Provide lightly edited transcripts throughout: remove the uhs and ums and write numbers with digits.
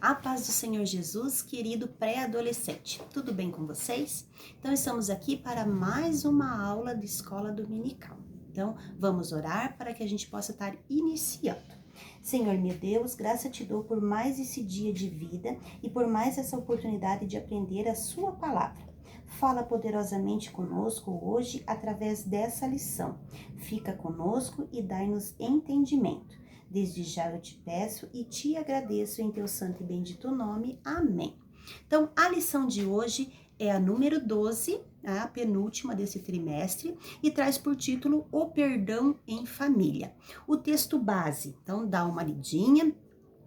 A paz do Senhor Jesus, querido pré-adolescente. Tudo bem com vocês? Então, estamos aqui para mais uma aula de escola dominical. Então, vamos orar para que a gente possa estar iniciando. Senhor meu Deus, graça te dou por mais esse dia de vida e por mais essa oportunidade de aprender a sua palavra. Fala poderosamente conosco hoje através dessa lição. Fica conosco e dai-nos entendimento. Desde já eu te peço e te agradeço em teu santo e bendito nome. Amém. Então, a lição de hoje é a número 12, a penúltima desse trimestre, e traz por título O Perdão em Família. O texto base, então dá uma lidinha,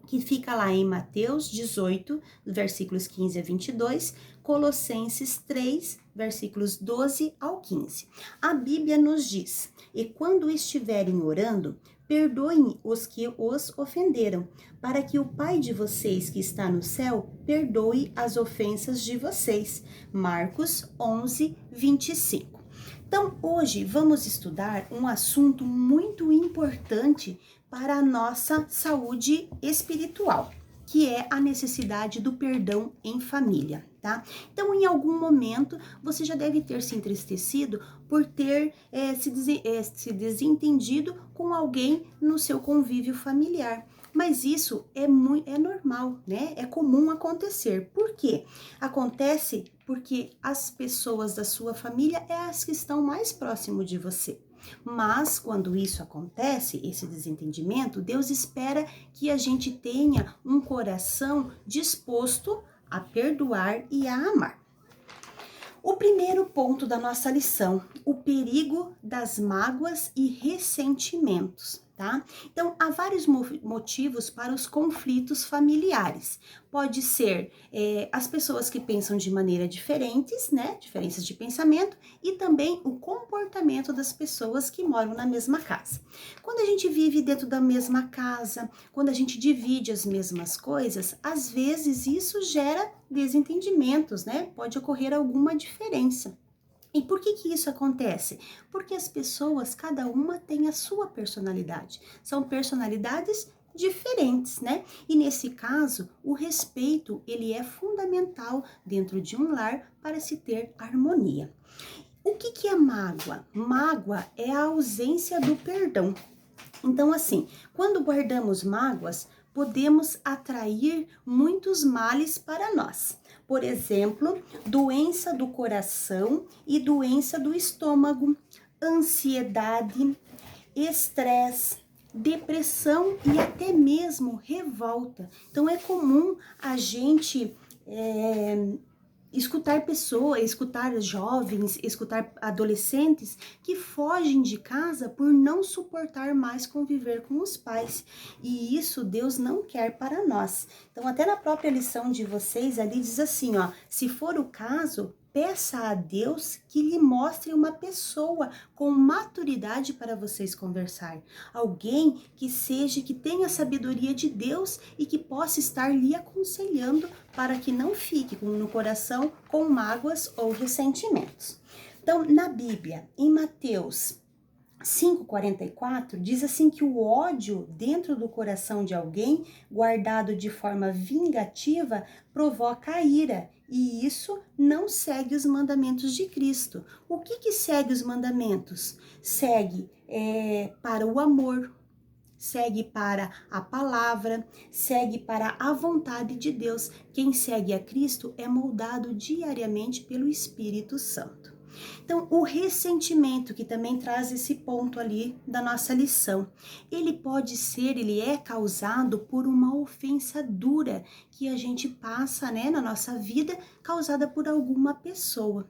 que fica lá em Mateus 18, versículos 15 a 22, Colossenses 3, versículos 12 ao 15. A Bíblia nos diz: e quando estiverem orando, perdoem os que os ofenderam, para que o Pai de vocês que está no céu perdoe as ofensas de vocês. Marcos 11, 25. Então, hoje vamos estudar um assunto muito importante para a nossa saúde espiritual, que é a necessidade do perdão em família, tá? Então, em algum momento, você já deve ter se entristecido por ter se desentendido com alguém no seu convívio familiar. Mas isso é normal, né? É comum acontecer. Por quê? Acontece porque as pessoas da sua família é as que estão mais próximo de você. Mas quando isso acontece, esse desentendimento, Deus espera que a gente tenha um coração disposto a perdoar e a amar. O primeiro ponto da nossa lição, o perigo das mágoas e ressentimentos, tá? Então, há vários motivos para os conflitos familiares. Pode ser as pessoas que pensam de maneira diferentes, né? Diferenças de pensamento, e também o comportamento das pessoas que moram na mesma casa. Quando a gente vive dentro da mesma casa, quando a gente divide as mesmas coisas, às vezes isso gera desentendimentos, né? Pode ocorrer alguma diferença. E por que isso acontece? Porque as pessoas, cada uma tem a sua personalidade. São personalidades diferentes, né? E nesse caso, o respeito, ele é fundamental dentro de um lar para se ter harmonia. O que é mágoa? Mágoa é a ausência do perdão. Então, assim, quando guardamos mágoas, podemos atrair muitos males para nós. Por exemplo, doença do coração e doença do estômago, ansiedade, estresse, depressão e até mesmo revolta. Então, é comum a gente escutar jovens, escutar adolescentes que fogem de casa por não suportar mais conviver com os pais. E isso Deus não quer para nós. Então, até na própria lição de vocês, ali diz assim, ó, se for o caso, peça a Deus que lhe mostre uma pessoa com maturidade para vocês conversar. Alguém que tenha a sabedoria de Deus e que possa estar lhe aconselhando para que não fique no coração com mágoas ou ressentimentos. Então, na Bíblia, em Mateus 5,44, diz assim que o ódio dentro do coração de alguém, guardado de forma vingativa, provoca a ira, e isso não segue os mandamentos de Cristo. O que segue os mandamentos? Segue para o amor, segue para a palavra, segue para a vontade de Deus. Quem segue a Cristo é moldado diariamente pelo Espírito Santo. Então, o ressentimento, que também traz esse ponto ali da nossa lição, ele é causado por uma ofensa dura que a gente passa, né, na nossa vida, causada por alguma pessoa.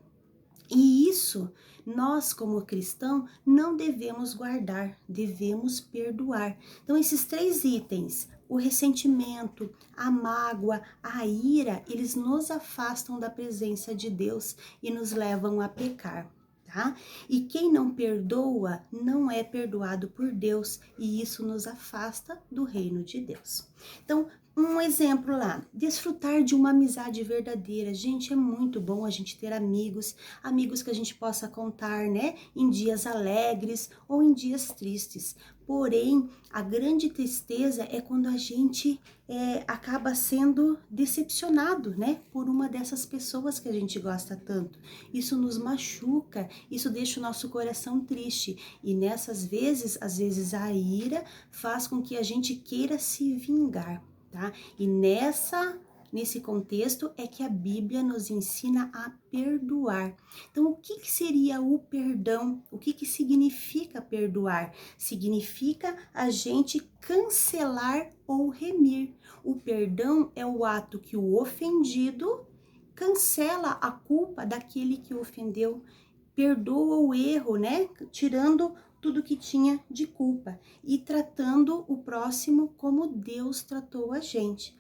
E isso, nós como cristãos, não devemos guardar, devemos perdoar. Então, esses 3 itens, o ressentimento, a mágoa, a ira, eles nos afastam da presença de Deus e nos levam a pecar, tá? E quem não perdoa, não é perdoado por Deus, e isso nos afasta do reino de Deus. Então, um exemplo lá, desfrutar de uma amizade verdadeira. Gente, é muito bom a gente ter amigos que a gente possa contar, né? Em dias alegres ou em dias tristes. Porém, a grande tristeza é quando a gente acaba sendo decepcionado, né, por uma dessas pessoas que a gente gosta tanto. Isso nos machuca, isso deixa o nosso coração triste. E nessas vezes, às vezes a ira faz com que a gente queira se vingar, tá? E nesse contexto é que a Bíblia nos ensina a perdoar. Então, o que seria o perdão? O que significa perdoar? Significa a gente cancelar ou remir. O perdão é o ato que o ofendido cancela a culpa daquele que o ofendeu, perdoa o erro, né? Tirando tudo que tinha de culpa e tratando o próximo como Deus tratou a gente.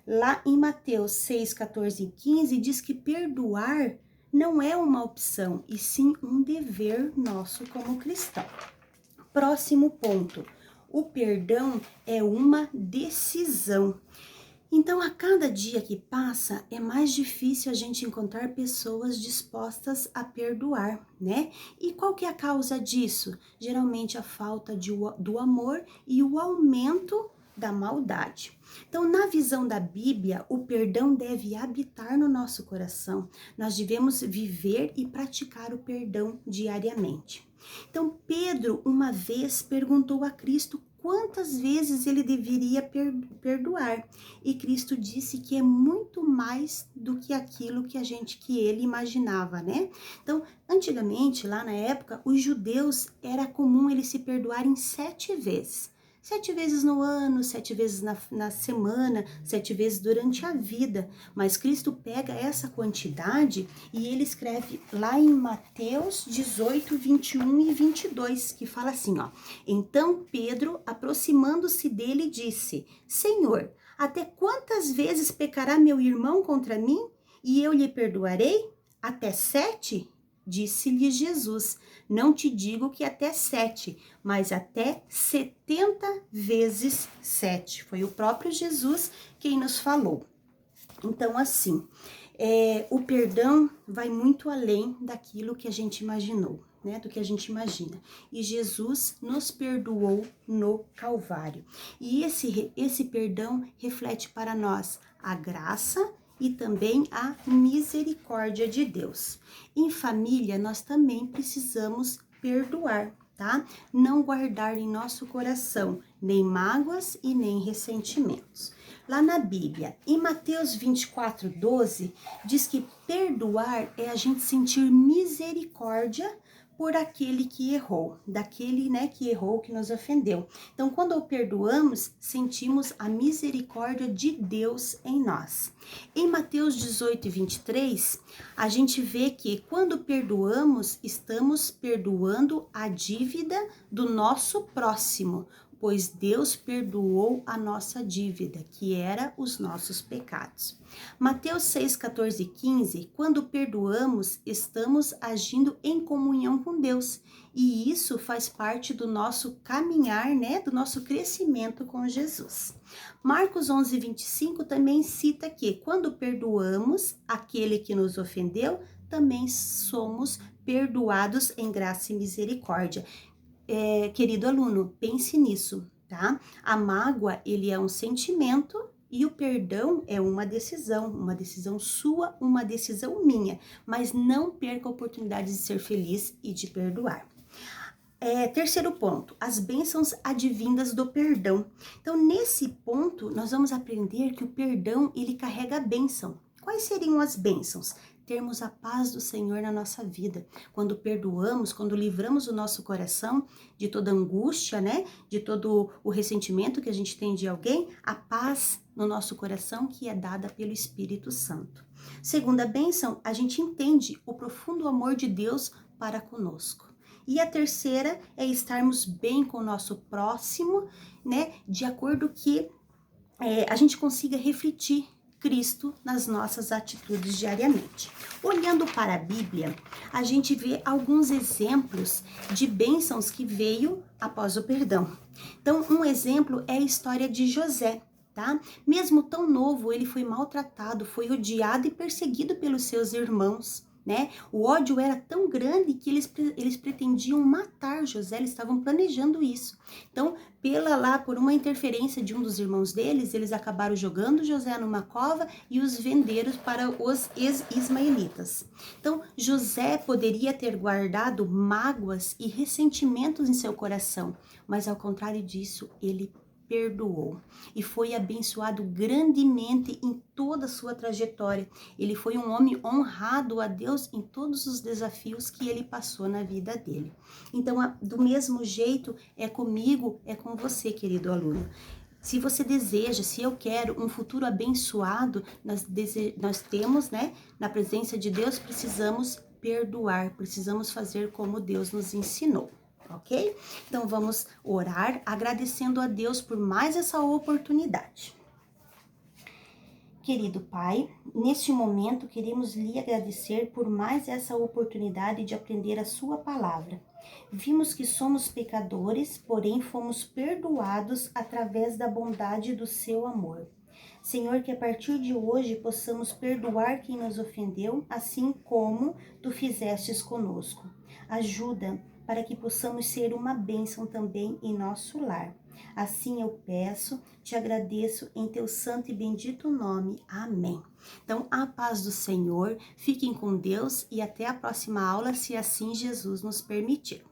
Lá em Mateus 6, 14 e 15, diz que perdoar não é uma opção, e sim um dever nosso como cristão. Próximo ponto, o perdão é uma decisão. Então, a cada dia que passa, é mais difícil a gente encontrar pessoas dispostas a perdoar, né? E qual que é a causa disso? Geralmente a falta do amor e o aumento da maldade. Então, na visão da Bíblia, o perdão deve habitar no nosso coração. Nós devemos viver e praticar o perdão diariamente. Então, Pedro, uma vez, perguntou a Cristo quantas vezes ele deveria perdoar. E Cristo disse que é muito mais do que aquilo que ele imaginava, né? Então, antigamente, lá na época, os judeus era comum eles se perdoarem 7 vezes. 7 vezes no ano, 7 vezes na semana, 7 vezes durante a vida. Mas Cristo pega essa quantidade e ele escreve lá em Mateus 18, 21 e 22, que fala assim, ó. Então Pedro, aproximando-se dele, disse, Senhor, até quantas vezes pecará meu irmão contra mim e eu lhe perdoarei? Até 7? Disse-lhe Jesus, não te digo que até 7, mas até 70 vezes 7. Foi o próprio Jesus quem nos falou. Então, assim, o perdão vai muito além daquilo que a gente imaginou, né? Do que a gente imagina. E Jesus nos perdoou no Calvário. E esse perdão reflete para nós a graça e também a misericórdia de Deus. Em família, nós também precisamos perdoar, tá? Não guardar em nosso coração nem mágoas e nem ressentimentos. Lá na Bíblia, em Mateus 24, 12, diz que perdoar é a gente sentir misericórdia por aquele que errou, daquele, né, que errou, que nos ofendeu. Então, quando o perdoamos, sentimos a misericórdia de Deus em nós. Em Mateus 18, 23, a gente vê que quando perdoamos, estamos perdoando a dívida do nosso próximo, pois Deus perdoou a nossa dívida, que era os nossos pecados. Mateus 6, 14 e 15, quando perdoamos, estamos agindo em comunhão com Deus. E isso faz parte do nosso caminhar, né, do nosso crescimento com Jesus. Marcos 11, 25 também cita que quando perdoamos aquele que nos ofendeu, também somos perdoados em graça e misericórdia. Querido aluno, pense nisso, tá? A mágoa, ele é um sentimento e o perdão é uma decisão sua, uma decisão minha, mas não perca a oportunidade de ser feliz e de perdoar. Terceiro ponto, as bênçãos advindas do perdão. Então, nesse ponto, nós vamos aprender que o perdão, ele carrega a bênção. Quais seriam as bênçãos? Termos a paz do Senhor na nossa vida. Quando perdoamos, quando livramos o nosso coração de toda angústia, né? De todo o ressentimento que a gente tem de alguém, a paz no nosso coração que é dada pelo Espírito Santo. Segunda bênção, a gente entende o profundo amor de Deus para conosco. E a terceira é estarmos bem com o nosso próximo, né? De acordo que a gente consiga refletir Cristo nas nossas atitudes diariamente. Olhando para a Bíblia, a gente vê alguns exemplos de bênçãos que veio após o perdão. Então, um exemplo é a história de José, tá? Mesmo tão novo, ele foi maltratado, foi odiado e perseguido pelos seus irmãos, né? O ódio era tão grande que eles pretendiam matar José, eles estavam planejando isso. Então, por uma interferência de um dos irmãos deles, eles acabaram jogando José numa cova e os venderam para os ismaelitas. Então, José poderia ter guardado mágoas e ressentimentos em seu coração, mas ao contrário disso, ele perdoou e foi abençoado grandemente em toda a sua trajetória. Ele foi um homem honrado a Deus em todos os desafios que ele passou na vida dele. Então, do mesmo jeito, é comigo, é com você, querido aluno. Se você deseja, se eu quero um futuro abençoado, nós temos, né, na presença de Deus, precisamos perdoar, precisamos fazer como Deus nos ensinou. Ok? Então vamos orar agradecendo a Deus por mais essa oportunidade. Querido Pai, neste momento queremos lhe agradecer por mais essa oportunidade de aprender a sua palavra. Vimos que somos pecadores, porém fomos perdoados através da bondade do seu amor. Senhor, que a partir de hoje possamos perdoar quem nos ofendeu, assim como tu fizestes conosco. Ajuda para que possamos ser uma bênção também em nosso lar. Assim eu peço, te agradeço em teu santo e bendito nome. Amém. Então, a paz do Senhor, fiquem com Deus e até a próxima aula, se assim Jesus nos permitir.